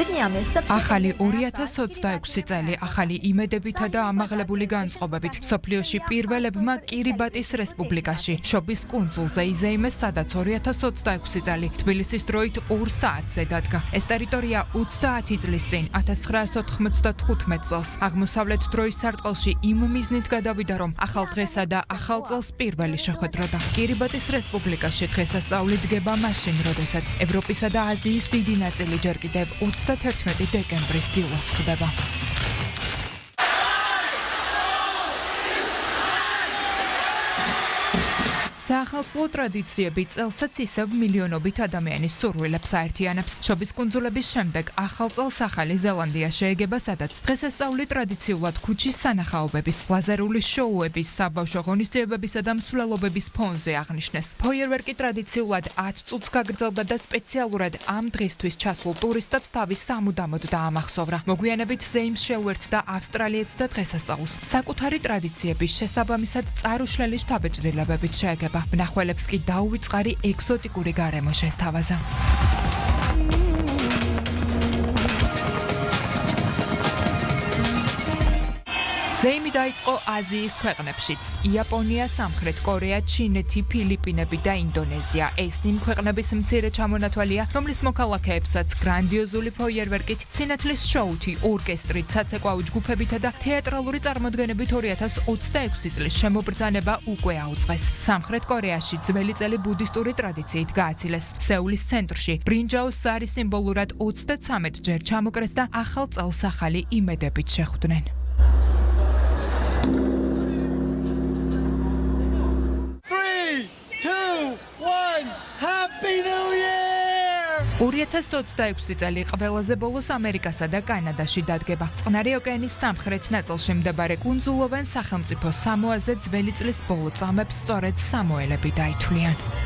ახალი 2026 წელი ახალი იმედებითა და ამაღლებული განწყობებით სოფლიოში პირველებმა კირიბატის რესპუბლიკაში შობის კუნძულზე იზეიმეს, სადაც 2026 წელი თბილისის დროით 2 საათზე დადგა. ეს ტერიტორია 30 წლის წინ 1995 წელს აღმოსავლეთ დროის სარტყელში იმ მიზნით გადავიდა, რომ ახალ დღესა და ახალ წელს პირველი შეხვედროდა. კირიბატის რესპუბლიკაში დღესასწაული დგება მაშინ, როდესაც ევროპისა და აზიის დიდი ნაწილი ჯერ კიდევ 31 დეკემბრის დილას ხდება. საახალწლო ტრადიციები წელსაც ისევ მილიონობით ადამიანის სურვილებს აერთიანებს. შობის კუნძულების შემდეგ ახალ წელს ახალი ზელანდია შეეგება, სადაც დღესასწაული ტრადიციულად ქუჩის სანახაობების, ლაზერული შოუების, საბავშვო ღონისძიებებისა და მსვლელობების ფონზე აღნიშნეს. ფოიერვერკი ტრადიციულად 10 წუთს გაგრძელდა და სპეციალურად ამ დღისთვის ჩასულ ტურისტებს თავის სამუდამოდ დაამახსოვრა. მოგვიანებით ზეიმს შეუერთდა ავსტრალიაც და დღესასწაულს. საკუთარი ტრადიციების შესაბამისად წარუშლელი შთაბეჭდილებებით შეეგება. მნახველებს კი დაუვიწყარი ეგზოტიკური გარემო შესთავაზა. ზეიმი დაიწყო აზიის ქვეყნებშიც: იაპონია, სამხრეთ კორეა, ჩინეთი, ფილიპინები და ინდონეზია. ეს იმ ქვეყნების მცირე ჩამონათვალია, რომლის მოქალაქეებსაც გრანდიოზული ფოიერვერკით, სინათლის შოუთი, ორკესტრით, საცეკვაო ჯგუფებითა და თეატრალური წარმოდგენებით 2026 წლის შემობრძანება უკვე აუწყეს. სამხრეთ კორეაში ძველი წელი ბუდისტური ტრადიციით გააცილეს. სეულის ცენტრში ბრინჯაოს ზარი სიმბოლურად 33 ჯერ ჩამოკრეს და ახალ წელს ახალი იმედებით შეხვდნენ. 2026 წელი ყველაზე ბოლოს ამერიკასა და კანადაში დადგება. წყნარი ოკეანის სამხრეთ ნაწილში მდებარე კუნძულოვან სახელმწიფო სამოაზე ძველი წლის ბოლო წამებს სწორედ სამოელები დაითვლიან.